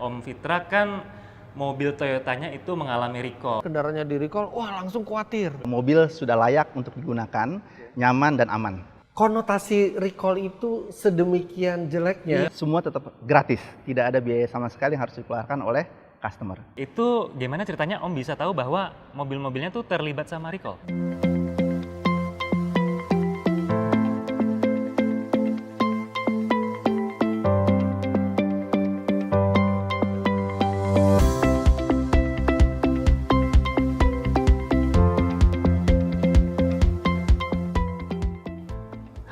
Om Fitra kan mobil Toyotanya itu mengalami recall. Kendaraannya di recall, wah langsung khawatir. Mobil sudah layak untuk digunakan, nyaman dan aman. Konotasi recall itu sedemikian jeleknya. Semua tetap gratis, tidak ada biaya sama sekali yang harus dikeluarkan oleh customer. Itu gimana ceritanya Om bisa tahu bahwa mobil-mobilnya tuh terlibat sama recall?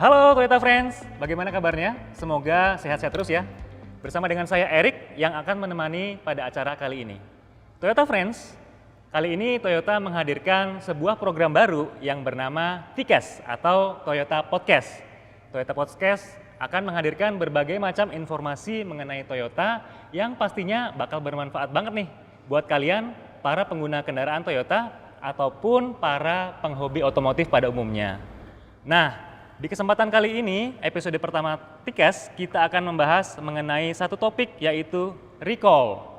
Halo Toyota Friends, bagaimana kabarnya? Semoga sehat-sehat terus ya. Bersama dengan saya Erik yang akan menemani pada acara kali ini. Toyota Friends, kali ini Toyota menghadirkan sebuah program baru yang bernama TICAS atau Toyota Podcast. Toyota Podcast akan menghadirkan berbagai macam informasi mengenai Toyota yang pastinya bakal bermanfaat banget nih buat kalian para pengguna kendaraan Toyota ataupun para penghobi otomotif pada umumnya. Nah, di kesempatan kali ini, episode pertama TICAS, kita akan membahas mengenai satu topik yaitu recall.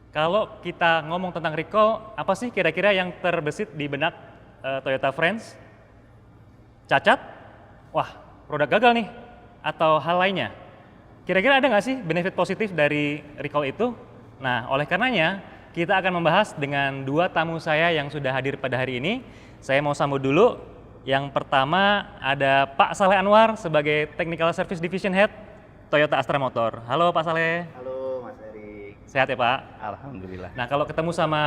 Kalau kita ngomong tentang recall, apa sih kira-kira yang terbesit di benak Toyota Friends? Cacat? Wah, produk gagal nih? Atau hal lainnya? Kira-kira ada nggak sih benefit positif dari recall itu? Nah, oleh karenanya, kita akan membahas dengan dua tamu saya yang sudah hadir pada hari ini. Saya mau sambut dulu. Yang pertama ada Pak Saleh Anwar sebagai Technical Service Division Head Toyota Astra Motor. Halo Pak Saleh. Halo Mas Erik. Sehat ya Pak? Alhamdulillah. Nah kalau ketemu sama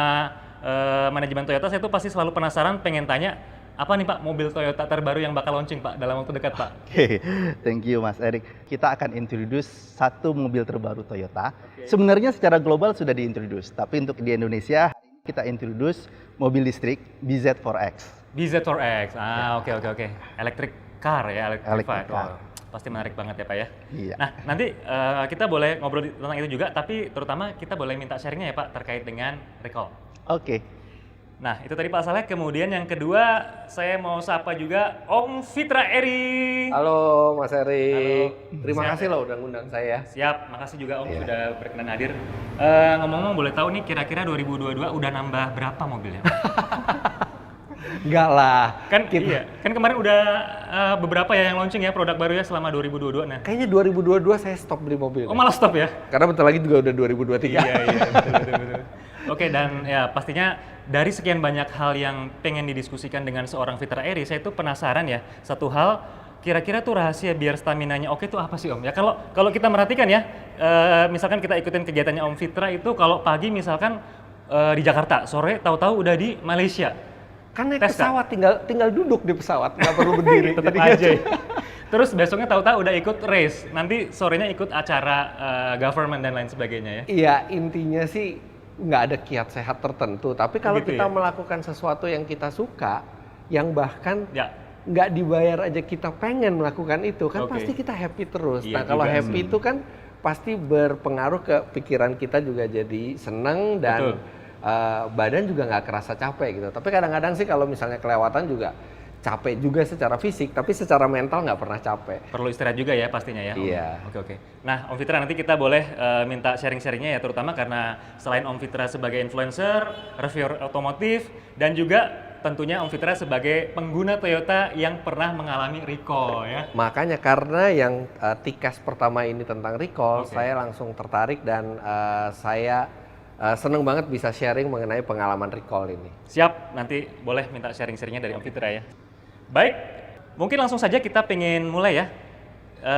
manajemen Toyota saya tuh pasti selalu penasaran pengen tanya apa nih Pak mobil Toyota terbaru yang bakal launching Pak dalam waktu dekat Pak? Oke, thank you Mas Erik. Kita akan introduce satu mobil terbaru Toyota. Sebenarnya secara global sudah diintroduce, tapi untuk di Indonesia kita introduce mobil listrik BZ4X. BZ4X, oke. Electric car ya, Electric car. Pasti menarik banget ya Pak ya. Iya. Nah nanti kita boleh ngobrol tentang itu juga, tapi terutama kita boleh minta sharingnya ya Pak terkait dengan recall. Oke. Nah itu tadi Pak Saleh, kemudian yang kedua saya mau sapa juga Om Fitra Eri. Halo Mas Erik. Halo. Terima Sehat kasih ya? loh udah ngundang saya. Siap, makasih juga Om Iya. sudah berkenan hadir. Ngomong-ngomong boleh tahu nih kira-kira 2022 udah nambah berapa mobilnya? Enggak lah. Kan kemarin udah beberapa ya yang launching ya produk baru ya selama 2022. Nah, Kayaknya 2022 saya stop beli mobil. oh malah stop ya? Karena bentar lagi juga udah 2023. Iya, betul. Oke, dan ya pastinya dari sekian banyak hal yang pengen didiskusikan dengan seorang Fitra Eri, saya tuh penasaran ya, satu hal, kira-kira tuh rahasia biar staminanya oke tuh apa sih Om? Ya kalau kita merhatikan ya, misalkan kita ikutin kegiatannya Om Fitra itu kalau pagi misalkan di Jakarta, sore tahu-tahu udah di Malaysia. Kan naik Tes, Kak? pesawat tinggal duduk di pesawat, nggak perlu berdiri. Tetap Jadi aja ya. Terus besoknya tahu-tahu udah ikut race, nanti sorenya ikut acara government dan lain sebagainya ya. Iya, intinya sih nggak ada kiat sehat tertentu. Tapi kalau Begitu kita ya? melakukan sesuatu yang kita suka, yang bahkan Ya, nggak dibayar aja kita pengen melakukan itu, kan Oke. pasti kita happy terus. Iya Nah kalau juga happy sih. itu kan pasti berpengaruh ke pikiran kita juga jadi seneng dan badan juga nggak kerasa capek gitu. Tapi kadang-kadang sih kalau misalnya kelewatan juga capek juga secara fisik, tapi secara mental nggak pernah capek. perlu istirahat juga ya pastinya ya. Om? Iya. Oke. Nah, Om Fitra nanti kita boleh minta sharing-sharingnya ya, terutama karena selain Om Fitra sebagai influencer, reviewer otomotif, dan juga tentunya Om Fitra sebagai pengguna Toyota yang pernah mengalami recall ya. Makanya karena yang TICAS pertama ini tentang recall, Oke. saya langsung tertarik dan saya seneng banget bisa sharing mengenai pengalaman recall ini. Siap, nanti boleh minta sharing-sharingnya dari Om Fitra ya. Baik, mungkin langsung saja kita pengen mulai ya.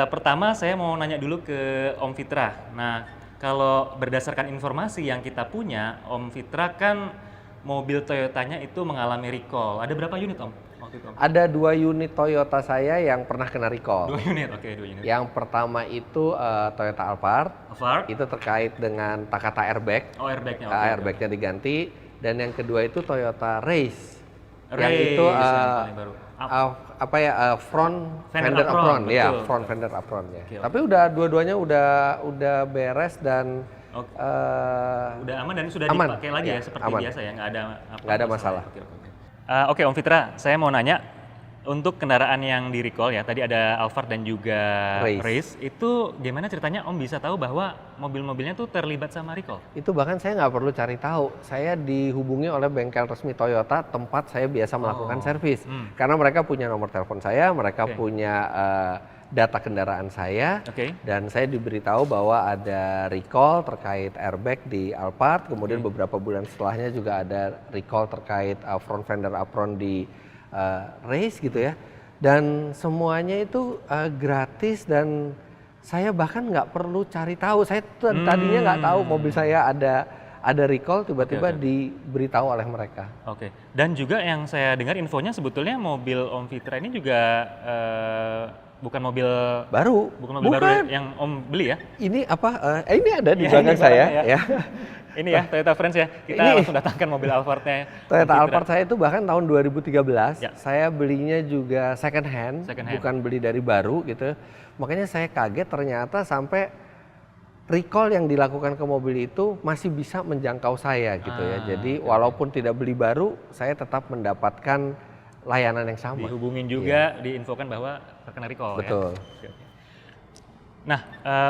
Pertama saya mau nanya dulu ke Om Fitra. Nah, kalau berdasarkan informasi yang kita punya, Om Fitra kan mobil Toyotanya itu mengalami recall. Ada berapa unit Om? Waktu itu, Om? Ada 2 unit Toyota saya yang pernah kena recall. 2 unit, oke 2 unit. Yang pertama itu Toyota Alphard, Alphard? itu terkait dengan Takata airbag, Oh airbagnya, oke. airbagnya diganti. Dan yang kedua itu Toyota Race, yang Race, itu yang paling baru. front Fender fender apron, apron, ya betul. front fender apron ya. Oke, oke. Tapi udah dua-duanya udah beres dan Oke. eh, Udah aman dan sudah aman, dipakai lagi ya ya, seperti aman. biasa ya, nggak ada Nggak ada masalah. Oke, Om Fitra, saya mau nanya, untuk kendaraan yang di recall ya, tadi ada Alphard dan juga Race, itu gimana ceritanya Om bisa tahu bahwa mobil-mobilnya tuh terlibat sama recall? Itu bahkan saya nggak perlu cari tahu, saya dihubungi oleh bengkel resmi Toyota tempat saya biasa melakukan servis. Karena mereka punya nomor telepon saya, mereka punya data kendaraan saya, dan saya diberitahu bahwa ada recall terkait airbag di Alphard, kemudian beberapa bulan setelahnya juga ada recall terkait front fender apron di Race gitu ya, dan semuanya itu gratis dan saya bahkan nggak perlu cari tahu. Saya tadinya nggak tahu mobil saya ada recall, tiba-tiba diberitahu oleh mereka. Dan juga yang saya dengar infonya sebetulnya mobil Om Fitra ini juga bukan mobil baru yang Om beli ya? Ini apa? Ini ada di belakang saya ya. Ini ya Toyota Friends ya, kita langsung datangkan mobil Alphard-nya. Toyota Alphard saya itu bahkan tahun 2013, saya belinya juga second hand, bukan beli dari baru gitu. Makanya saya kaget ternyata sampai recall yang dilakukan ke mobil itu masih bisa menjangkau saya gitu ya. Jadi walaupun tidak beli baru, saya tetap mendapatkan layanan yang sama. Dihubungin juga, diinfokan bahwa terkena recall. Betul. Ya. Nah,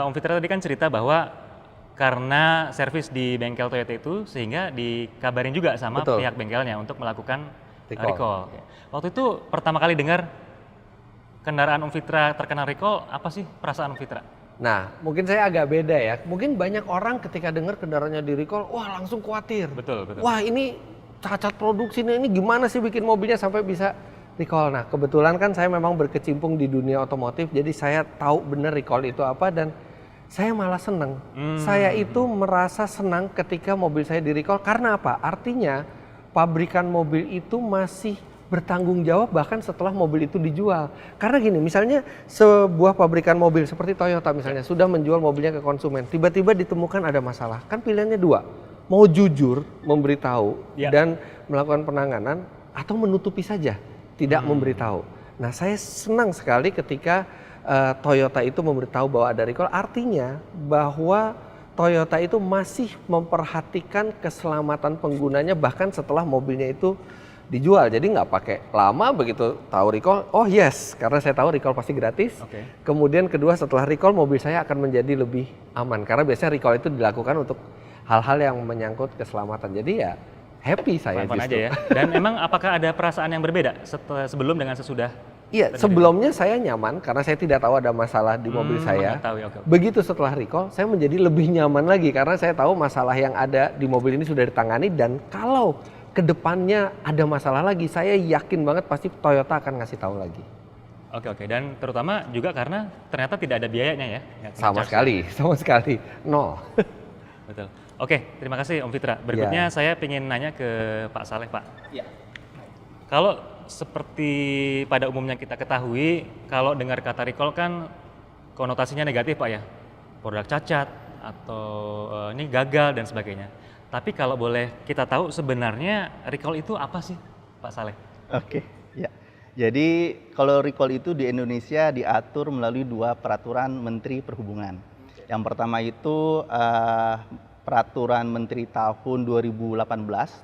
Om Fitra tadi kan cerita bahwa karena servis di bengkel Toyota itu sehingga dikabarin juga sama pihak bengkelnya untuk melakukan recall. Waktu itu pertama kali dengar kendaraan Om Fitra terkena recall, apa sih perasaan Om Fitra? Nah, mungkin saya agak beda ya. Mungkin banyak orang ketika dengar kendaraannya di recall, wah langsung khawatir. Betul. Wah ini cacat produksinya, ini gimana sih bikin mobilnya sampai bisa recall. Nah, kebetulan kan saya memang berkecimpung di dunia otomotif, jadi saya tahu benar recall itu apa dan saya malah senang. Saya itu merasa senang ketika mobil saya di recall karena apa? Artinya pabrikan mobil itu masih bertanggung jawab bahkan setelah mobil itu dijual. Karena gini, misalnya sebuah pabrikan mobil seperti Toyota misalnya sudah menjual mobilnya ke konsumen, tiba-tiba ditemukan ada masalah. Kan pilihannya dua, mau jujur memberitahu dan melakukan penanganan atau menutupi saja, tidak memberitahu. Nah, saya senang sekali ketika Toyota itu memberitahu bahwa ada recall, artinya bahwa Toyota itu masih memperhatikan keselamatan penggunanya bahkan setelah mobilnya itu dijual. Jadi nggak pakai lama begitu tahu recall, oh yes, karena saya tahu recall pasti gratis. Kemudian kedua, setelah recall mobil saya akan menjadi lebih aman karena biasanya recall itu dilakukan untuk hal-hal yang menyangkut keselamatan. Jadi ya happy saya justru. Aja ya. Dan emang apakah ada perasaan yang berbeda sebelum dengan sesudah? Iya, sebelumnya saya nyaman karena saya tidak tahu ada masalah di mobil saya. Begitu setelah recall, saya menjadi lebih nyaman lagi karena saya tahu masalah yang ada di mobil ini sudah ditangani dan kalau kedepannya ada masalah lagi, saya yakin banget pasti Toyota akan ngasih tahu lagi. Oke. Dan terutama juga karena ternyata tidak ada biayanya ya? Sama sekali, nol. Betul. Oke, terima kasih Om Fitra. Berikutnya saya ingin nanya ke Pak Saleh, Pak. Iya. Kalau seperti pada umumnya kita ketahui, kalau dengar kata recall kan konotasinya negatif Pak ya. Produk cacat atau ini gagal dan sebagainya. Tapi kalau boleh kita tahu sebenarnya recall itu apa sih Pak Saleh? Oke, ya. Jadi kalau recall itu di Indonesia diatur melalui 2 peraturan Menteri Perhubungan. Yang pertama itu Peraturan Menteri tahun 2018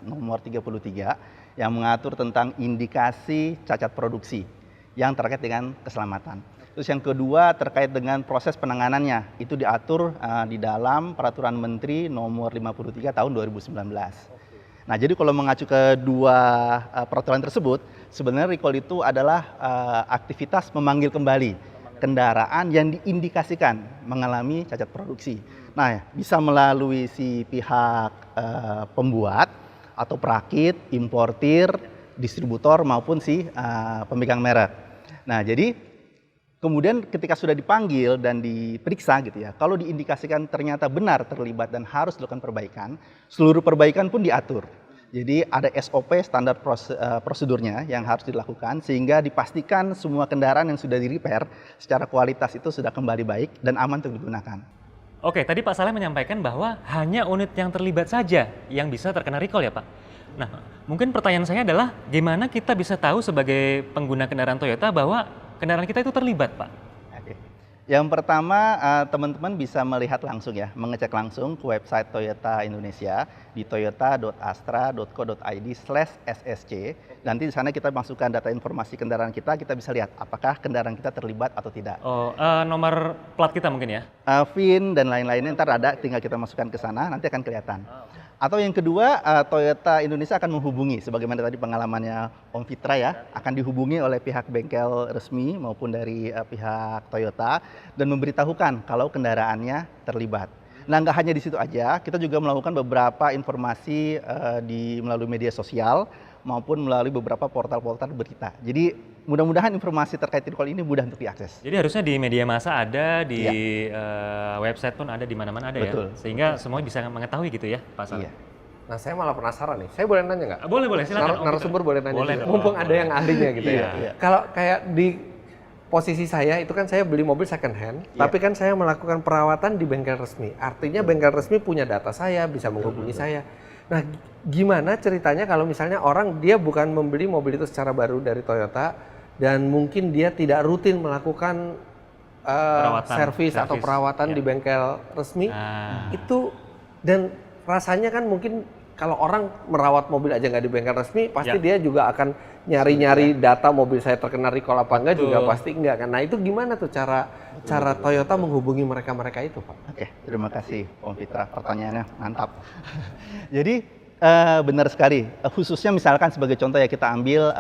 nomor 33 yang mengatur tentang indikasi cacat produksi yang terkait dengan keselamatan. Terus yang kedua terkait dengan proses penanganannya, itu diatur di dalam Peraturan Menteri nomor 53 tahun 2019. Nah, jadi kalau mengacu ke 2 peraturan tersebut, sebenarnya recall itu adalah aktivitas memanggil kembali kendaraan yang diindikasikan mengalami cacat produksi. Nah, bisa melalui si pihak pembuat atau perakit, importir, distributor maupun si pemegang merek. Nah, jadi kemudian ketika sudah dipanggil dan diperiksa gitu ya, kalau diindikasikan ternyata benar terlibat dan harus dilakukan perbaikan, seluruh perbaikan pun diatur. Jadi ada SOP, standar prosedurnya yang harus dilakukan sehingga dipastikan semua kendaraan yang sudah di-repair secara kualitas itu sudah kembali baik dan aman untuk digunakan. Oke, tadi Pak Saleh menyampaikan bahwa hanya unit yang terlibat saja yang bisa terkena recall ya Pak? Nah, mungkin pertanyaan saya adalah gimana kita bisa tahu sebagai pengguna kendaraan Toyota bahwa kendaraan kita itu terlibat Pak? Oke. Yang pertama, teman-teman bisa melihat langsung ya, mengecek langsung ke website Toyota Indonesia di toyota.astra.co.id/ssc. Nanti di sana kita masukkan data informasi kendaraan kita bisa lihat apakah kendaraan kita terlibat atau tidak. Oh, nomor plat kita mungkin ya? VIN dan lain-lainnya ntar ada, tinggal kita masukkan ke sana, nanti akan kelihatan. Atau yang kedua, Toyota Indonesia akan menghubungi, sebagaimana tadi pengalamannya Om Fitra ya, akan dihubungi oleh pihak bengkel resmi maupun dari pihak Toyota dan memberitahukan kalau kendaraannya terlibat. Nah, nggak hanya di situ aja, kita juga melakukan beberapa informasi melalui media sosial maupun melalui beberapa portal-portal berita. Jadi mudah-mudahan informasi terkait recall ini mudah untuk diakses. Jadi harusnya di media massa ada, di website pun ada, di mana-mana ada. Betul. Ya? Sehingga semua bisa mengetahui gitu ya, Pak Sal. Iya. Nah, saya malah penasaran nih. Saya boleh nanya nggak? Boleh, silakan. Narasumber boleh nanya Boleh juga. dong. Mumpung ada yang ahlinya gitu ya. Iya. Kalau kayak di posisi saya itu kan saya beli mobil second hand, tapi kan saya melakukan perawatan di bengkel resmi. Artinya bengkel resmi punya data saya, bisa menghubungi saya. Nah, gimana ceritanya kalau misalnya orang dia bukan membeli mobil itu secara baru dari Toyota dan mungkin dia tidak rutin melakukan servis atau perawatan di bengkel resmi, itu dan rasanya kan mungkin kalau orang merawat mobil aja nggak di bengkel resmi, pasti dia juga akan nyari-nyari data mobil saya terkena recall apa enggak juga pasti enggak kan. Nah, itu gimana tuh cara Toyota menghubungi mereka itu, Pak? Oke, terima kasih Om Fitra, pertanyaannya mantap. Jadi benar sekali, khususnya misalkan sebagai contoh ya kita ambil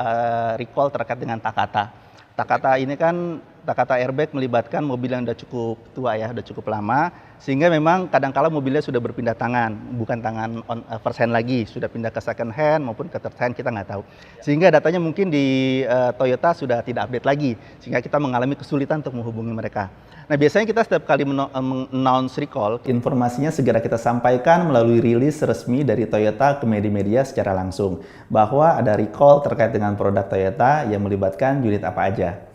recall terkait dengan Takata. Takata ini kan Takata airbag melibatkan mobil yang udah cukup tua ya, udah cukup lama, sehingga memang kadangkala mobilnya sudah berpindah tangan, bukan tangan first hand lagi, sudah pindah ke second hand maupun ke third hand, kita nggak tahu. Sehingga datanya mungkin di Toyota sudah tidak update lagi, sehingga kita mengalami kesulitan untuk menghubungi mereka. Nah, biasanya kita setiap kali announce recall, informasinya segera kita sampaikan melalui rilis resmi dari Toyota ke media-media secara langsung, bahwa ada recall terkait dengan produk Toyota yang melibatkan unit apa aja.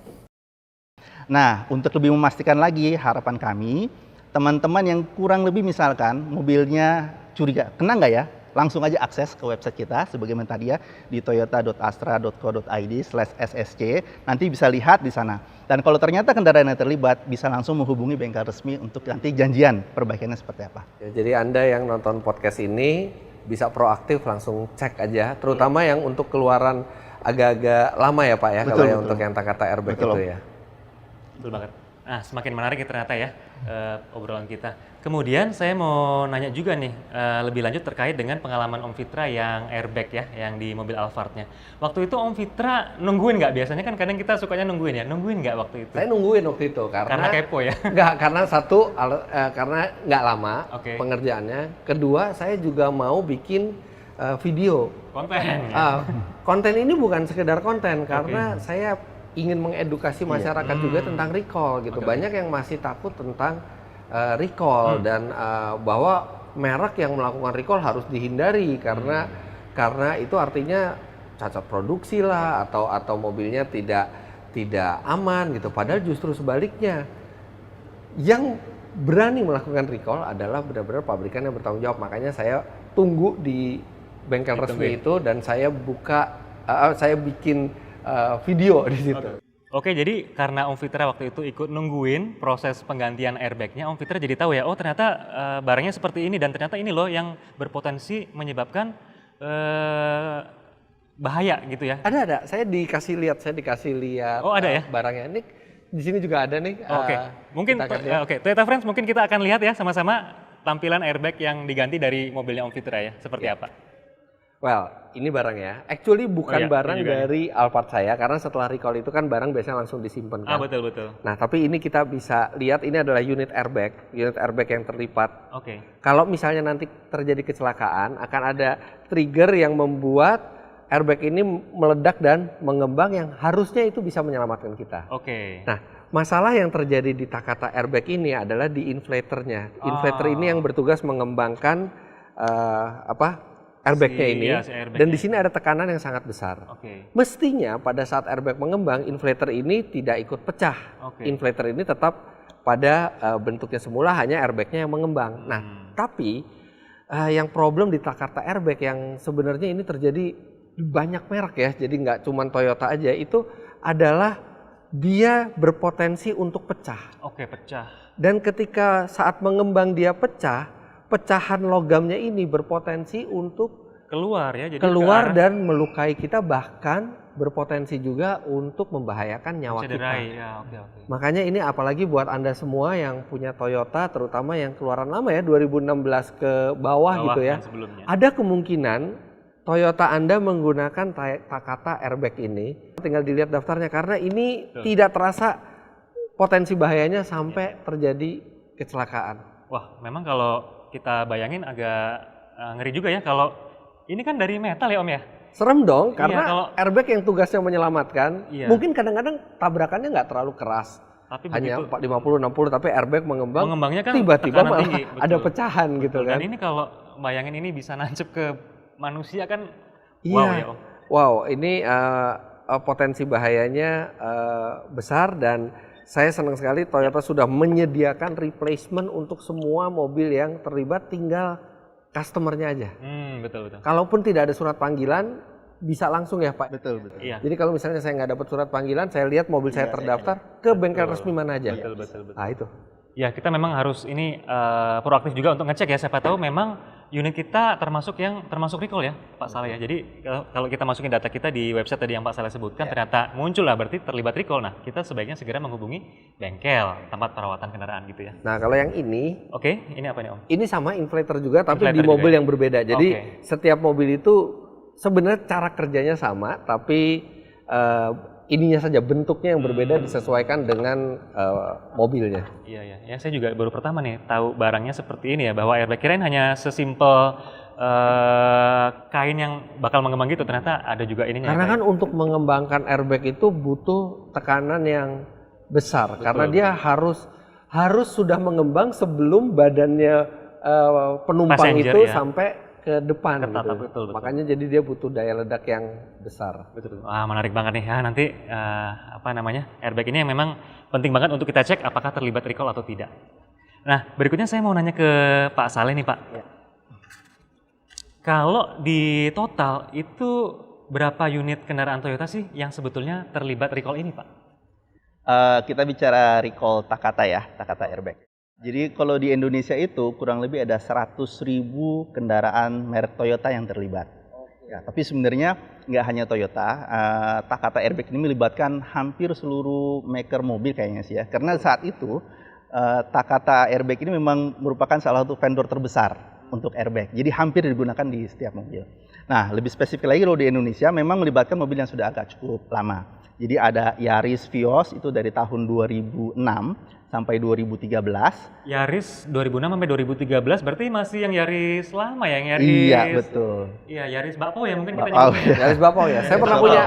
Nah, untuk lebih memastikan lagi, harapan kami, teman-teman yang kurang lebih misalkan mobilnya curiga, kena nggak ya? Langsung aja akses ke website kita, sebagaimana tadi ya, di toyota.astra.co.id/ssc, nanti bisa lihat di sana. Dan kalau ternyata kendaraan yang terlibat, bisa langsung menghubungi bengkel resmi untuk nanti janjian perbaikannya seperti apa. Ya, jadi Anda yang nonton podcast ini bisa proaktif langsung cek aja, terutama yang untuk keluaran agak-agak lama ya Pak ya, Betul, kalau yang betul. untuk yang Takata airbag Betul, itu Om. ya. Betul banget. Nah, semakin menarik ya ternyata ya obrolan kita. Kemudian saya mau nanya juga nih lebih lanjut terkait dengan pengalaman Om Fitra yang airbag ya, yang di mobil Alphard-nya. Waktu itu Om Fitra nungguin nggak? Biasanya kan kadang kita sukanya nungguin ya. Nungguin nggak waktu itu? Saya nungguin waktu itu Karena kepo ya? Enggak, karena satu, karena nggak lama pengerjaannya. Kedua, saya juga mau bikin video. Konten. Konten ini bukan sekedar konten, karena saya ingin mengedukasi masyarakat juga tentang recall gitu. Banyak yang masih takut tentang recall dan bahwa merek yang melakukan recall harus dihindari karena itu artinya cacat produksi lah atau mobilnya tidak aman gitu. Padahal justru sebaliknya, yang berani melakukan recall adalah benar-benar pabrikan yang bertanggung jawab. Makanya saya tunggu di bengkel resmi itu dan saya bikin video di situ. Oke, jadi karena Om Fitra waktu itu ikut nungguin proses penggantian airbagnya, Om Fitra jadi tahu ya, oh ternyata barangnya seperti ini dan ternyata ini loh yang berpotensi menyebabkan bahaya gitu ya. Ada. Saya dikasih lihat. Oh, ada ya? Barangnya ini di sini juga ada nih. Oke, mungkin Toyota Friends mungkin kita akan lihat ya sama-sama tampilan airbag yang diganti dari mobilnya Om Fitra ya, seperti apa? Well, ini barangnya. Actually bukan barang dari Alphard saya, karena setelah recall itu kan barang biasanya langsung disimpan kan. Betul. Nah, tapi ini kita bisa lihat ini adalah unit airbag yang terlipat. Oke. Kalau misalnya nanti terjadi kecelakaan, akan ada trigger yang membuat airbag ini meledak dan mengembang yang harusnya itu bisa menyelamatkan kita. Oke. Nah, masalah yang terjadi di Takata airbag ini adalah di inflatornya. Inflator ini yang bertugas mengembangkan airbagnya ini, dan di sini ada tekanan yang sangat besar. Mestinya pada saat airbag mengembang, inflator ini tidak ikut pecah. Inflator ini tetap pada bentuknya semula, hanya airbagnya yang mengembang. Nah, tapi yang problem di Takata airbag yang sebenarnya ini terjadi di banyak merek ya, jadi nggak cuma Toyota aja, itu adalah dia berpotensi untuk pecah. Oke, pecah. Dan ketika saat mengembang dia pecah, pecahan logamnya ini berpotensi untuk Keluar ya, jadi keluar ke arah dan melukai kita, bahkan berpotensi juga untuk membahayakan nyawa kita. cederai. Ya, oke. Makanya ini apalagi buat Anda semua yang punya Toyota, terutama yang keluaran lama ya, 2016 ke bawah gitu ya. yang sebelumnya. Ada kemungkinan Toyota Anda menggunakan Takata airbag ini. Tinggal dilihat daftarnya, karena ini tidak terasa potensi bahayanya sampai terjadi kecelakaan. Wah, memang kalau kita bayangin agak ngeri juga ya kalau ini kan dari metal ya Om ya? Serem dong, Iya, karena airbag yang tugasnya menyelamatkan, Iya. mungkin kadang-kadang tabrakannya nggak terlalu keras. Tapi Hanya begitu 50-60, tapi airbag mengembangnya kan tiba-tiba tekanan malah tinggi, betul. ada pecahan gitu kan. Dan ini kalau bayangin ini bisa nancep ke manusia kan Iya. wow ya Om. Wow, ini potensi bahayanya besar, dan saya senang sekali Toyota sudah menyediakan replacement untuk semua mobil yang terlibat, tinggal customernya aja. Betul. Kalaupun tidak ada surat panggilan, bisa langsung ya Pak. Betul. Iya. Jadi kalau misalnya saya nggak dapat surat panggilan, saya lihat mobil saya terdaftar ke bengkel resmi mana aja. Betul. Nah itu. Ya, kita memang harus ini proaktif juga untuk ngecek ya, siapa tahu memang unit kita termasuk recall ya Pak Saleh ya. Jadi kalau kita masukin data kita di website tadi yang Pak Saleh sebutkan, ternyata muncul lah, berarti terlibat recall. Nah, kita sebaiknya segera menghubungi bengkel tempat perawatan kendaraan gitu ya. Nah kalau yang ini Oke, ini apa nih Om? ini sama inflator juga, tapi di Inflator mobil juga ya? yang berbeda. Jadi Oke. setiap mobil itu sebenarnya cara kerjanya sama, tapi ininya saja bentuknya yang berbeda, disesuaikan dengan mobilnya. Iya. Ya, saya juga baru pertama nih tahu barangnya seperti ini ya, bahwa airbag, kirain hanya sesimpel kain yang bakal mengembang gitu, ternyata ada juga ininya. Karena ya, kan untuk mengembangkan airbag itu butuh tekanan yang besar, karena dia harus sudah mengembang sebelum badannya penumpang Passenger, itu ya. sampai ke depan Ketat, gitu. betul. Makanya jadi dia butuh daya ledak yang besar. Betul. Wah, menarik banget nih ya. Nanti airbag ini yang memang penting banget untuk kita cek apakah terlibat recall atau tidak. Nah, berikutnya saya mau nanya ke Pak Saleh nih Pak. Ya. Kalau di total itu berapa unit kendaraan Toyota sih yang sebetulnya terlibat recall ini Pak? Kita bicara recall Takata ya, Takata airbag. Jadi kalau di Indonesia itu kurang lebih ada 100.000 kendaraan merek Toyota yang terlibat. Ya, tapi sebenarnya nggak hanya Toyota, Takata airbag ini melibatkan hampir seluruh maker mobil kayaknya sih ya. Karena saat itu Takata airbag ini memang merupakan salah satu vendor terbesar untuk airbag. Jadi hampir digunakan di setiap mobil. Nah, lebih spesifik lagi kalau di Indonesia memang melibatkan mobil yang sudah agak cukup lama. Jadi ada Yaris Vios itu dari tahun 2006 sampai 2013. Yaris 2006 sampai 2013 berarti masih yang Yaris lama ya, yang Yaris. Iya, betul. Iya, Yaris Bakpao ya mungkin kita Bakpao, nyebutnya. Yaris Bapau ya. Saya pernah Bakpao. punya.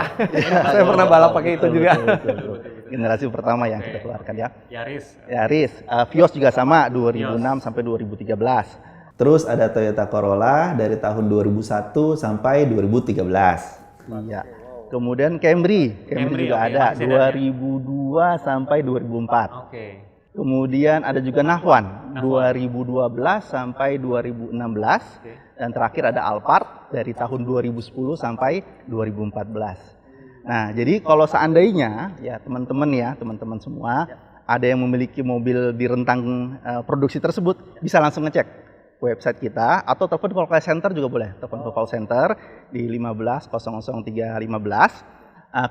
Saya pernah balap pakai itu juga. Betul. Generasi pertama yang kita keluarkan ya. Yaris. Yaris, Vios juga sama 2006 sampai 2013. Terus ada Toyota Corolla dari tahun 2001 sampai 2013. Iya. Kemudian Camry Camry, juga oke, ada masih ada, 2002 sampai 2004. Oke. Kemudian ada juga Nahwan 2012 sampai 2016. Dan terakhir ada Alphard dari tahun 2010 sampai 2014. Nah, jadi kalau seandainya ya teman-teman semua ada yang memiliki mobil di rentang produksi tersebut, bisa langsung ngecek website kita atau telepon call center juga boleh. Telepon call center di 15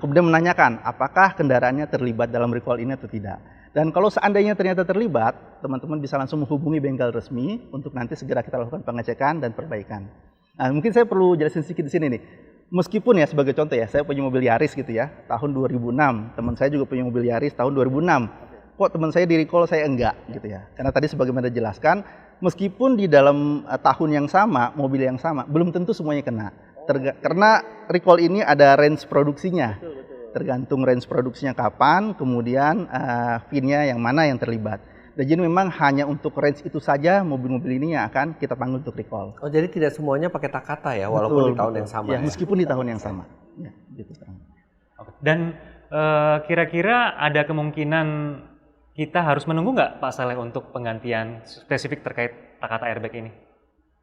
kemudian menanyakan apakah kendaraannya terlibat dalam recall ini atau tidak. Dan kalau seandainya ternyata terlibat, teman-teman bisa langsung menghubungi bengkel resmi untuk nanti segera kita lakukan pengecekan dan perbaikan. Nah, mungkin saya perlu jelasin sedikit di sini nih. Meskipun ya sebagai contoh ya, saya punya mobil Yaris gitu ya, tahun 2006. Teman saya juga punya mobil Yaris tahun 2006. Kok teman saya di recall, saya enggak gitu ya. Karena tadi sebagaimana dijelaskan, meskipun di dalam tahun yang sama, mobil yang sama, belum tentu semuanya kena. Karena recall ini ada range produksinya. Tergantung range produksinya kapan, kemudian VIN-nya yang mana yang terlibat. Dan jadi memang hanya untuk range itu saja mobil-mobil ini yang akan kita panggil untuk recall. Oh, jadi tidak semuanya pakai Takata ya, walaupun di tahun yang sama. Ya, meskipun di tahun yang sama. Ya, gitu. Oke. Dan kira-kira ada kemungkinan kita harus menunggu nggak Pak Saleh untuk penggantian spesifik terkait Takata airbag ini?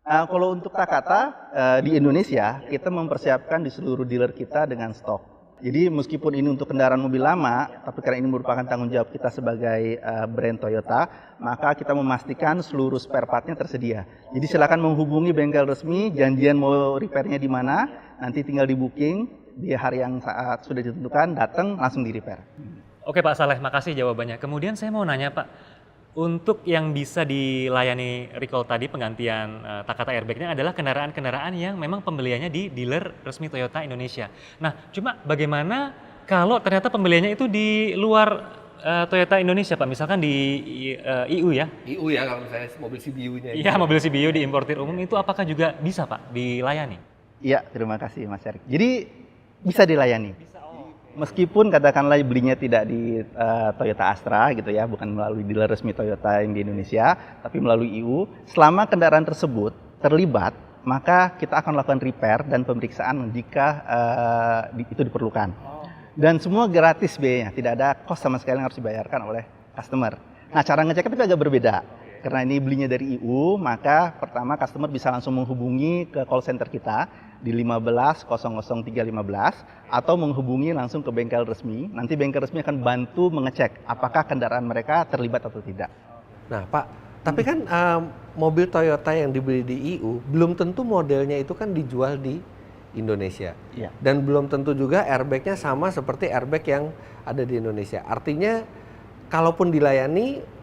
Kalau untuk Takata di Indonesia, kita mempersiapkan di seluruh dealer kita dengan stok. Jadi meskipun ini untuk kendaraan mobil lama, tapi karena ini merupakan tanggung jawab kita sebagai brand Toyota, maka kita memastikan seluruh spare part-nya tersedia. Jadi silakan menghubungi bengkel resmi, janjian mau repair-nya di mana, nanti tinggal di booking, di hari yang saat sudah ditentukan, datang langsung di repair. Oke Pak Saleh, makasih jawabannya. Kemudian saya mau nanya Pak, untuk yang bisa dilayani recall tadi penggantian Takata airbag-nya adalah kendaraan-kendaraan yang memang pembeliannya di dealer resmi Toyota Indonesia. Nah, cuma bagaimana kalau ternyata pembeliannya itu di luar Toyota Indonesia Pak, misalkan di EU ya? EU ya kalau misalnya mobil CBU-nya. Iya, mobil CBU di importir umum itu apakah juga bisa Pak dilayani? Iya, terima kasih Mas Erik. Jadi bisa dilayani. Meskipun katakanlah belinya tidak di Toyota Astra gitu ya, bukan melalui dealer resmi Toyota yang di Indonesia, tapi melalui EU, selama kendaraan tersebut terlibat, maka kita akan lakukan repair dan pemeriksaan jika itu diperlukan. Dan semua gratis biayanya, tidak ada cost sama sekali yang harus dibayarkan oleh customer. Nah, cara ngeceknya tapi agak berbeda. Karena ini belinya dari EU, maka pertama customer bisa langsung menghubungi ke call center kita di 15 00315 atau menghubungi langsung ke bengkel resmi. Nanti bengkel resmi akan bantu mengecek apakah kendaraan mereka terlibat atau tidak. Nah Pak, tapi kan mobil Toyota yang dibeli di EU belum tentu modelnya itu kan dijual di Indonesia. Iya. Dan belum tentu juga airbag-nya sama seperti airbag yang ada di Indonesia. Artinya kalaupun dilayani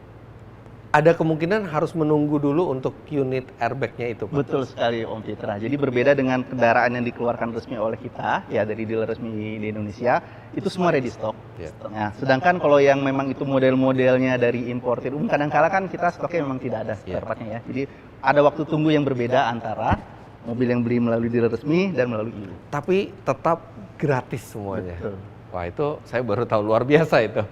ada kemungkinan harus menunggu dulu untuk unit airbag-nya itu, Pak. Betul sekali Om Citra. Jadi berbeda dengan kendaraan yang dikeluarkan resmi oleh kita, ya dari dealer resmi di Indonesia, itu semua ready stock. Ya. Nah, sedangkan kalau yang memang itu model-modelnya dari importir umum, kadang-kala kan kita stoknya memang tidak ada spare part-nya ya. Jadi ada waktu tunggu yang berbeda antara mobil yang beli melalui dealer resmi dan melalui EU. Tapi tetap gratis semuanya. Betul. Wah itu saya baru tahu, luar biasa itu.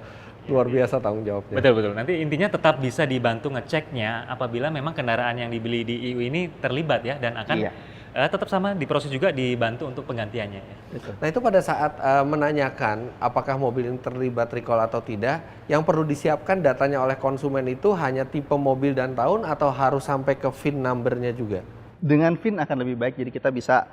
Luar biasa tanggung jawabnya. Betul. Nanti intinya tetap bisa dibantu ngeceknya apabila memang kendaraan yang dibeli di EU ini terlibat ya, dan akan tetap sama diproses juga dibantu untuk penggantiannya. Ya. Betul. Nah itu pada saat menanyakan apakah mobil ini terlibat recall atau tidak, yang perlu disiapkan datanya oleh konsumen itu hanya tipe mobil dan tahun atau harus sampai ke VIN number-nya juga? Dengan VIN akan lebih baik, jadi kita bisa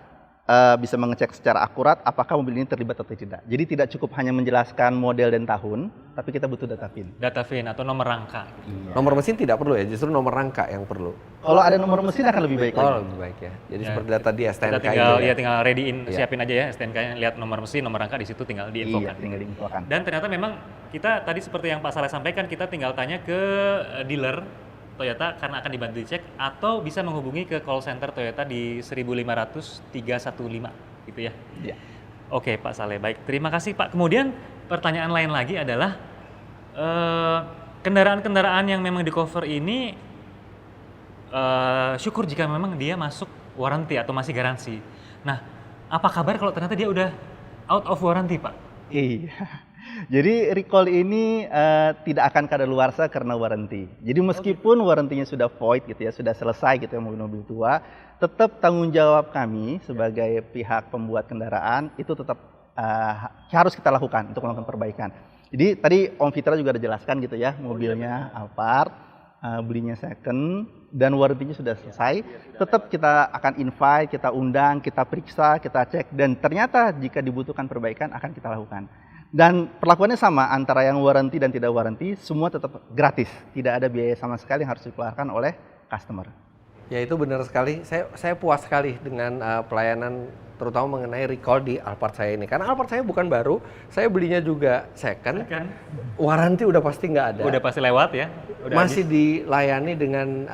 mengecek secara akurat apakah mobil ini terlibat atau tidak. Jadi tidak cukup hanya menjelaskan model dan tahun, tapi kita butuh data VIN. Data VIN atau nomor rangka. Nomor mesin tidak perlu ya, justru nomor rangka yang perlu. Kalau ada nomor mesin akan lebih baik lagi. Lebih baik ya. Jadi seperti data di STNK Kita tinggal itu ya. tinggal ready-in, siapin aja ya STNK-nya, lihat nomor mesin, nomor rangka di situ tinggal diinfokan. Iya, tinggal diinfokan. Dan ternyata memang kita tadi seperti yang Pak Saleh sampaikan, kita tinggal tanya ke dealer Toyota karena akan dibantu dicek, atau bisa menghubungi ke call center Toyota di 1.500 315 gitu ya. Iya. Oke Pak Saleh, baik. Terima kasih Pak. Kemudian pertanyaan lain lagi adalah kendaraan-kendaraan yang memang di cover ini syukur jika memang dia masuk warranty atau masih garansi. Nah, apa kabar kalau ternyata dia udah out of warranty Pak? Iya. Jadi recall ini tidak akan kadaluarsa karena warranty. Jadi meskipun warrantinya sudah void gitu ya, sudah selesai gitu ya mobil-mobil tua, tetap tanggung jawab kami sebagai pihak pembuat kendaraan itu tetap harus kita lakukan untuk melakukan perbaikan. Jadi tadi Om Fitra juga ada jelaskan gitu ya, mobilnya Alphard, belinya second dan warrantinya sudah selesai. Tetap kita akan invite, kita undang, kita periksa, kita cek, dan ternyata jika dibutuhkan perbaikan akan kita lakukan. Dan perlakuannya sama antara yang warranty dan tidak warranty, semua tetap gratis. Tidak ada biaya sama sekali yang harus dikeluarkan oleh customer. Ya itu benar sekali. Saya puas sekali dengan pelayanan terutama mengenai recall di Alphard saya ini. Karena Alphard saya bukan baru, saya belinya juga second. Warranty udah pasti nggak ada. Udah pasti lewat ya. Masih dilayani dengan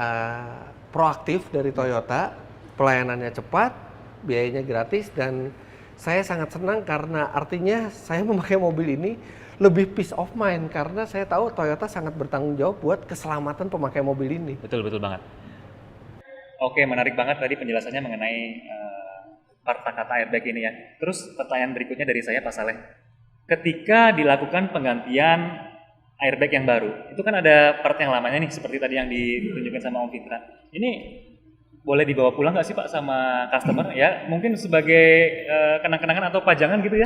proaktif dari Toyota, pelayanannya cepat, biayanya gratis, dan saya sangat senang karena artinya saya memakai mobil ini lebih peace of mind karena saya tahu Toyota sangat bertanggung jawab buat keselamatan pemakai mobil ini. Betul banget. Oke, menarik banget tadi penjelasannya mengenai part Takata airbag ini ya. Terus pertanyaan berikutnya dari saya Pak Saleh. Ketika dilakukan penggantian airbag yang baru, itu kan ada part yang lamanya nih seperti tadi yang ditunjukkan sama Om Fitra. Ini boleh dibawa pulang nggak sih Pak sama customer ya? Mungkin sebagai kenang-kenangan atau pajangan gitu ya?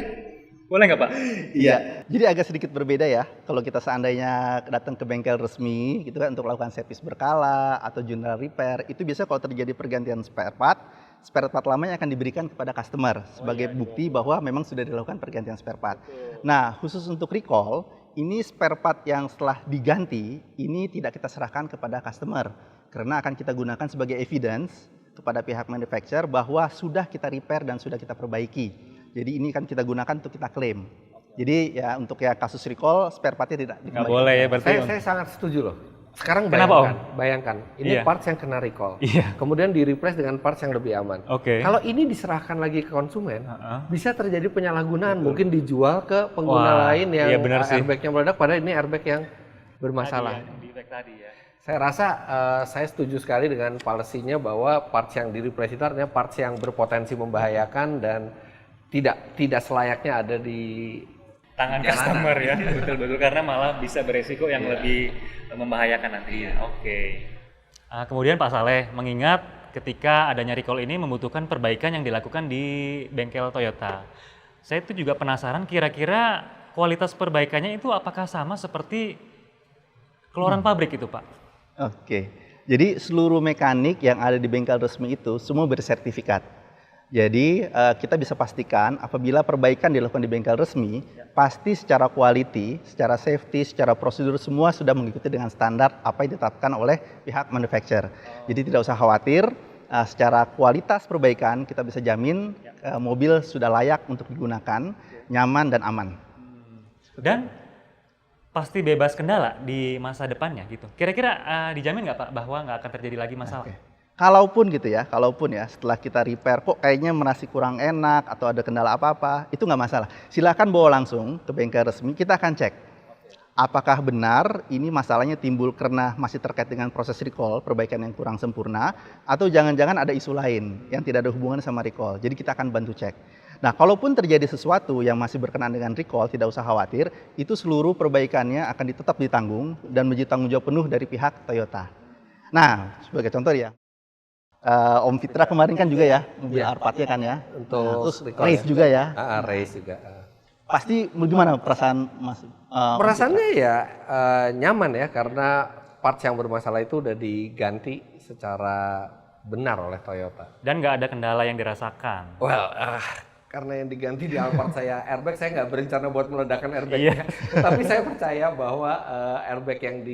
Boleh nggak Pak? Iya, jadi agak sedikit berbeda ya. Kalau kita seandainya datang ke bengkel resmi gitu kan untuk melakukan servis berkala atau general repair, itu biasa kalau terjadi pergantian spare part, spare part lamanya akan diberikan kepada customer sebagai bukti bahwa memang sudah dilakukan pergantian spare part. Nah, khusus untuk recall, ini spare part yang setelah diganti, ini tidak kita serahkan kepada customer. Karena akan kita gunakan sebagai evidence kepada pihak manufacturer bahwa sudah kita repair dan sudah kita perbaiki. Jadi ini kan kita gunakan untuk kita klaim. Jadi ya untuk ya kasus recall, spare partnya tidak dikembalikan. Nggak boleh ya berarti. Saya sangat setuju loh. Sekarang Kenapa, bayangkan, ini Iya. parts yang kena recall, Iya. kemudian di-replace dengan parts yang lebih aman. Oke. Kalau ini diserahkan lagi ke konsumen, Heeh. bisa terjadi penyalahgunaan, mungkin dijual ke pengguna Wah, lain yang iya benar sih. airbagnya meledak, padahal ini airbag yang bermasalah. Tadi ya. Saya rasa saya setuju sekali dengan policy-nya bahwa parts yang di-replace itu artinya parts yang berpotensi membahayakan dan tidak selayaknya ada di Tangan jalanan. customer ya, betul-betul karena malah bisa beresiko yang lebih membahayakan nantinya. Oke. Kemudian Pak Saleh, mengingat ketika adanya recall ini membutuhkan perbaikan yang dilakukan di bengkel Toyota. Saya itu juga penasaran kira-kira kualitas perbaikannya itu apakah sama seperti keluaran pabrik itu, Pak? Oke, jadi seluruh mekanik yang ada di bengkel resmi itu semua bersertifikat. Jadi kita bisa pastikan apabila perbaikan dilakukan di bengkel resmi, pasti secara quality, secara safety, secara prosedur semua sudah mengikuti dengan standar apa yang ditetapkan oleh pihak manufacturer. Jadi tidak usah khawatir, secara kualitas perbaikan kita bisa jamin mobil sudah layak untuk digunakan, nyaman dan aman. Dan pasti bebas kendala di masa depannya gitu. Kira-kira dijamin nggak Pak bahwa nggak akan terjadi lagi masalah? Oke. Kalaupun setelah kita repair kok kayaknya merasa kurang enak atau ada kendala apa-apa, itu nggak masalah. Silakan bawa langsung ke bengkel resmi, kita akan cek. Apakah benar ini masalahnya timbul karena masih terkait dengan proses recall, perbaikan yang kurang sempurna, atau jangan-jangan ada isu lain yang tidak ada hubungan sama recall. Jadi kita akan bantu cek. Nah, kalaupun terjadi sesuatu yang masih berkenaan dengan recall, tidak usah khawatir, itu seluruh perbaikannya akan tetap ditanggung dan menjadi tanggung jawab penuh dari pihak Toyota. Nah, sebagai contoh ya, Om Fitra kemarin kan juga ya, mobil Alphard-nya kan ya. untuk Nah, terus recall race ya. juga ya. Race juga. Pasti gimana perasaan Mas? Perasaannya ya nyaman ya karena parts yang bermasalah itu udah diganti secara benar oleh Toyota. Dan nggak ada kendala yang dirasakan. Well, karena yang diganti di Alphard saya airbag, saya nggak berencana buat meledakkan airbag. Iya. Tapi saya percaya bahwa airbag yang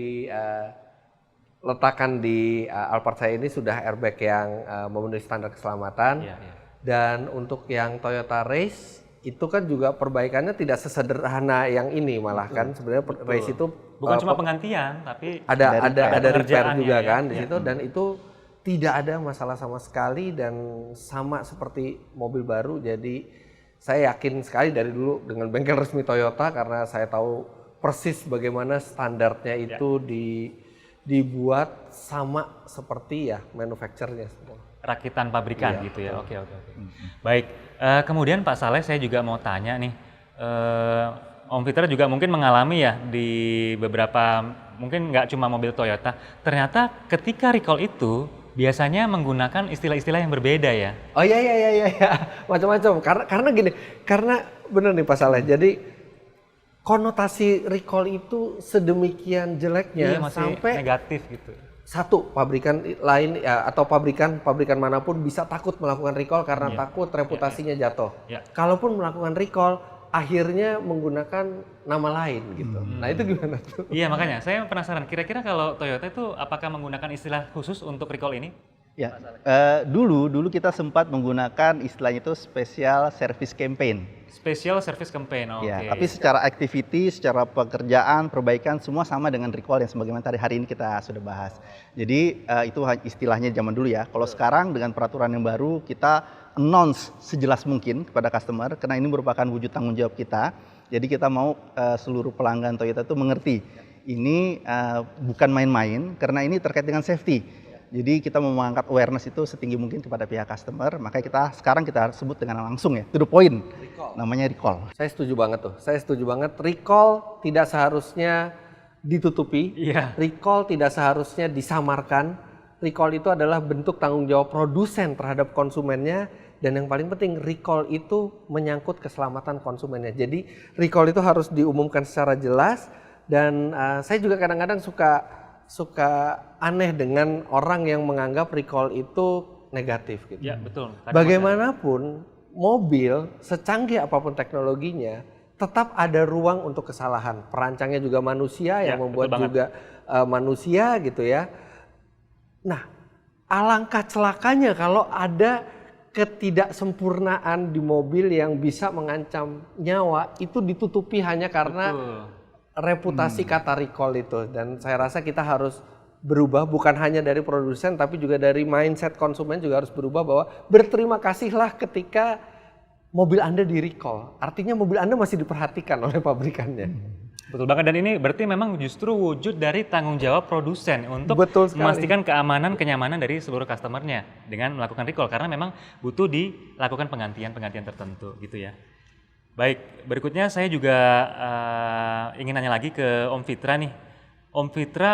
diletakkan di Alphard saya ini sudah airbag yang memenuhi standar keselamatan. Iya, iya. Dan untuk yang Toyota Race itu kan juga perbaikannya tidak sesederhana yang ini, malah kan sebenarnya Race itu Bukan cuma penggantian, tapi ada repair pengerjaannya juga ya. kan di Iya. situ, dan itu tidak ada masalah sama sekali dan sama seperti mobil baru. Jadi saya yakin sekali dari dulu dengan bengkel resmi Toyota karena saya tahu persis bagaimana standarnya itu dibuat sama seperti ya manufacturernya semua. Rakitan pabrikan Iya, gitu ya. Oke. Baik, kemudian Pak Saleh saya juga mau tanya nih, Om Fitra juga mungkin mengalami ya di beberapa, mungkin nggak cuma mobil Toyota, ternyata ketika recall itu biasanya menggunakan istilah-istilah yang berbeda ya. Oh iya, macam-macam. Karena gini, karena bener nih Pak Saleh. Jadi konotasi recall itu sedemikian jeleknya Iya, masih sampai negatif gitu. satu pabrikan lain ya, atau pabrikan manapun bisa takut melakukan recall karena Iya. takut reputasinya jatuh. Iya. Kalaupun melakukan recall, akhirnya menggunakan nama lain gitu. Nah itu gimana tuh? Iya, makanya saya penasaran kira-kira kalau Toyota itu apakah menggunakan istilah khusus untuk recall ini? Ya, dulu kita sempat menggunakan istilahnya itu special service campaign. Special Service Campaign, oke. Ya, tapi secara activity, secara pekerjaan, perbaikan semua sama dengan recall yang sebagaimana tadi hari ini kita sudah bahas. Jadi itu istilahnya zaman dulu ya. Kalau sekarang dengan peraturan yang baru kita announce sejelas mungkin kepada customer karena ini merupakan wujud tanggung jawab kita. Jadi kita mau seluruh pelanggan Toyota itu mengerti ini bukan main-main karena ini terkait dengan safety. Jadi kita mau mengangkat awareness itu setinggi mungkin kepada pihak customer, makanya sekarang kita sebut dengan langsung ya, to the point, namanya recall. Saya setuju banget tuh. Saya setuju banget. Recall tidak seharusnya ditutupi. Iya. Recall tidak seharusnya disamarkan. Recall itu adalah bentuk tanggung jawab produsen terhadap konsumennya. Dan yang paling penting, recall itu menyangkut keselamatan konsumennya. Jadi recall itu harus diumumkan secara jelas. Dan saya juga kadang-kadang suka aneh dengan orang yang menganggap recall itu negatif gitu. Ya, betul. Kadang Bagaimanapun mobil secanggih apapun teknologinya tetap ada ruang untuk kesalahan. Perancangnya juga manusia Ya, yang membuat betul banget. juga manusia gitu ya. Nah, alangkah celakanya kalau ada ketidaksempurnaan di mobil yang bisa mengancam nyawa itu ditutupi hanya karena Betul. reputasi kata recall itu. Dan saya rasa kita harus berubah bukan hanya dari produsen tapi juga dari mindset konsumen juga harus berubah bahwa berterima kasihlah ketika mobil Anda di recall. Artinya mobil Anda masih diperhatikan oleh pabrikannya. Betul banget, dan ini berarti memang justru wujud dari tanggung jawab produsen untuk Betul sekali. memastikan keamanan, kenyamanan dari seluruh customernya dengan melakukan recall, karena memang butuh dilakukan penggantian tertentu gitu ya. Baik, berikutnya saya juga ingin nanya lagi ke Om Fitra nih. Om Fitra,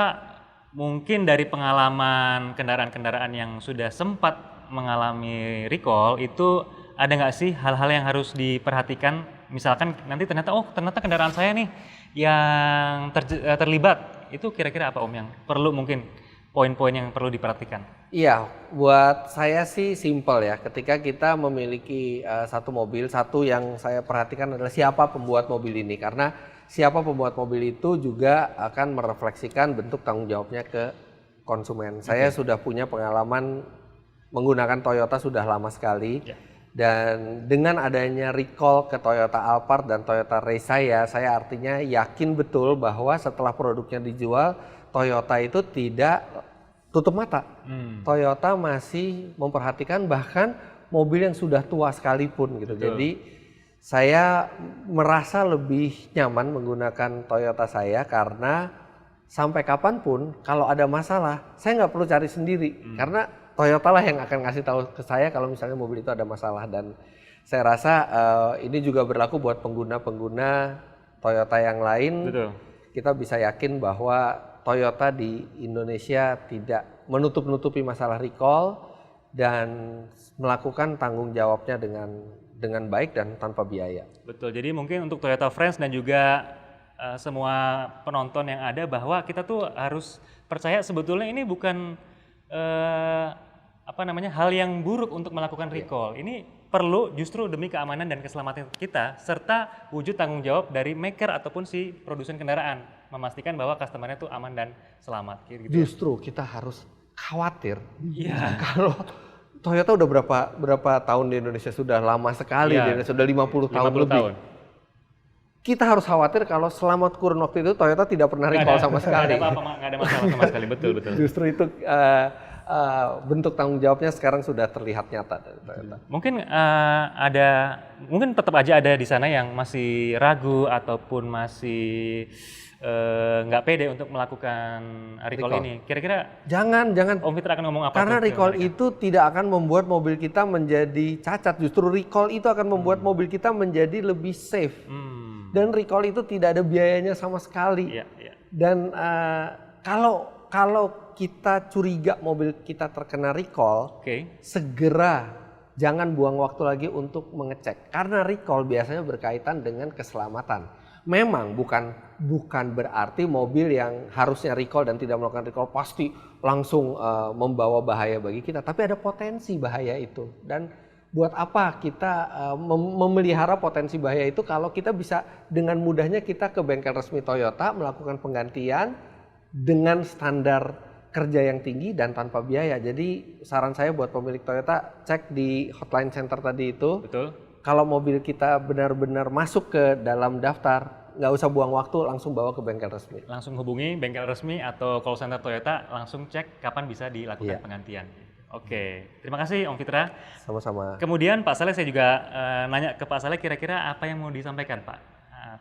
mungkin dari pengalaman kendaraan-kendaraan yang sudah sempat mengalami recall itu ada nggak sih hal-hal yang harus diperhatikan? Misalkan nanti ternyata kendaraan saya nih yang terlibat, itu kira-kira apa Om yang perlu, mungkin poin-poin yang perlu diperhatikan? Iya, buat saya sih simpel ya. Ketika kita memiliki satu mobil, satu yang saya perhatikan adalah siapa pembuat mobil ini. Karena siapa pembuat mobil itu juga akan merefleksikan bentuk tanggung jawabnya ke konsumen. Saya sudah punya pengalaman menggunakan Toyota sudah lama sekali. Ya. Dan dengan adanya recall ke Toyota Alphard dan Toyota Race saya artinya yakin betul bahwa setelah produknya dijual, Toyota itu tidak tutup mata. Toyota masih memperhatikan bahkan mobil yang sudah tua sekalipun gitu. Betul. Jadi saya merasa lebih nyaman menggunakan Toyota saya karena sampai kapanpun kalau ada masalah, saya nggak perlu cari sendiri karena Toyota lah yang akan ngasih tahu ke saya kalau misalnya mobil itu ada masalah. Dan saya rasa ini juga berlaku buat pengguna-pengguna Toyota yang lain. Betul. Kita bisa yakin bahwa Toyota di Indonesia tidak menutup-nutupi masalah recall dan melakukan tanggung jawabnya dengan baik dan tanpa biaya. Betul, jadi mungkin untuk Toyota Friends dan juga semua penonton yang ada, bahwa kita tuh harus percaya sebetulnya ini bukan hal yang buruk untuk melakukan recall. Ini perlu justru demi keamanan dan keselamatan kita, serta wujud tanggung jawab dari maker ataupun si produsen kendaraan, memastikan bahwa customernya tuh aman dan selamat. Gitu. Justru kita harus khawatir Iya. kalau Toyota udah berapa tahun di Indonesia, sudah lama sekali Iya. di Indonesia, sudah 50 tahun 50 lebih. tahun. Kita harus khawatir kalau selama kurun waktu itu Toyota tidak pernah recall sama sekali. Nggak ada masalah sama sekali, betul. Justru itu bentuk tanggung jawabnya sekarang sudah terlihat nyata dari Toyota. Mungkin tetap aja ada di sana yang masih ragu ataupun masih nggak pede untuk melakukan recall ini. Kira-kira Jangan. Om Fitra akan ngomong apa? Karena tuh ke recall mereka? itu tidak akan membuat mobil kita menjadi cacat. Justru recall itu akan membuat mobil kita menjadi lebih safe. Dan recall itu tidak ada biayanya sama sekali. Iya. Dan kalau kita curiga mobil kita terkena recall, Oke. segera jangan buang waktu lagi untuk mengecek. Karena recall biasanya berkaitan dengan keselamatan. Memang bukan berarti mobil yang harusnya recall dan tidak melakukan recall pasti langsung membawa bahaya bagi kita. Tapi ada potensi bahaya itu. Dan buat apa kita memelihara potensi bahaya itu kalau kita bisa dengan mudahnya kita ke bengkel resmi Toyota melakukan penggantian dengan standar kerja yang tinggi dan tanpa biaya. Jadi saran saya buat pemilik Toyota, cek di hotline center tadi itu. Betul. Kalau mobil kita benar-benar masuk ke dalam daftar, nggak usah buang waktu, langsung bawa ke bengkel resmi. Langsung hubungi bengkel resmi atau call center Toyota, langsung cek kapan bisa dilakukan Iya. penggantian. Oke, terima kasih Om Fitra. Sama-sama. Kemudian Pak Saleh, saya juga nanya ke Pak Saleh, kira-kira apa yang mau disampaikan Pak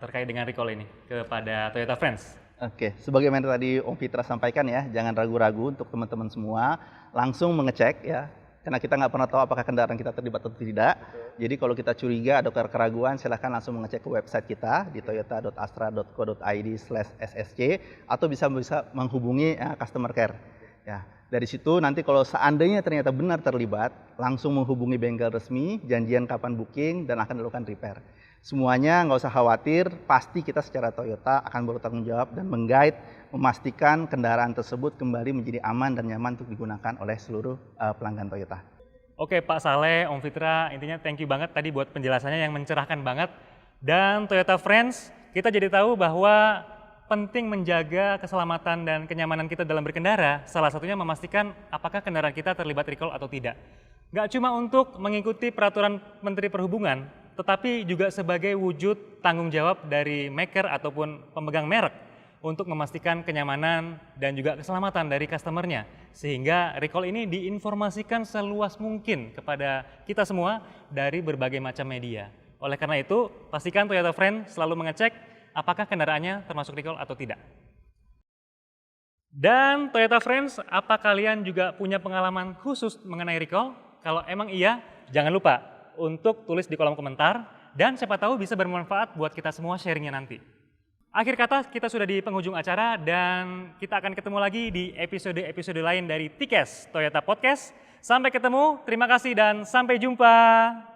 terkait dengan recall ini kepada Toyota Friends? Oke, sebagaimana tadi Om Fitra sampaikan ya, jangan ragu-ragu untuk teman-teman semua, langsung mengecek ya, karena kita nggak pernah tahu apakah kendaraan kita terlibat atau tidak. Jadi kalau kita curiga ada keraguan, silahkan langsung mengecek ke website kita di toyota.astra.co.id/ssc atau bisa menghubungi customer care. Ya, dari situ nanti kalau seandainya ternyata benar terlibat, langsung menghubungi bengkel resmi, janjian kapan booking dan akan dilakukan repair. Semuanya nggak usah khawatir, pasti kita secara Toyota akan bertanggung jawab dan mengguide, memastikan kendaraan tersebut kembali menjadi aman dan nyaman untuk digunakan oleh seluruh pelanggan Toyota. Oke Pak Saleh, Om Fitra, intinya thank you banget tadi buat penjelasannya yang mencerahkan banget. Dan Toyota Friends, kita jadi tahu bahwa penting menjaga keselamatan dan kenyamanan kita dalam berkendara, salah satunya memastikan apakah kendaraan kita terlibat recall atau tidak. Nggak cuma untuk mengikuti peraturan Menteri Perhubungan, tetapi juga sebagai wujud tanggung jawab dari maker ataupun pemegang merek untuk memastikan kenyamanan dan juga keselamatan dari customernya. Sehingga recall ini diinformasikan seluas mungkin kepada kita semua dari berbagai macam media. Oleh karena itu, pastikan Toyota Friends selalu mengecek apakah kendaraannya termasuk recall atau tidak. Dan Toyota Friends, apa kalian juga punya pengalaman khusus mengenai recall? Kalau emang iya, jangan lupa untuk tulis di kolom komentar dan siapa tahu bisa bermanfaat buat kita semua sharingnya nanti. Akhir kata, kita sudah di penghujung acara dan kita akan ketemu lagi di episode-episode lain dari Tikes Toyota Podcast. Sampai ketemu, terima kasih dan sampai jumpa.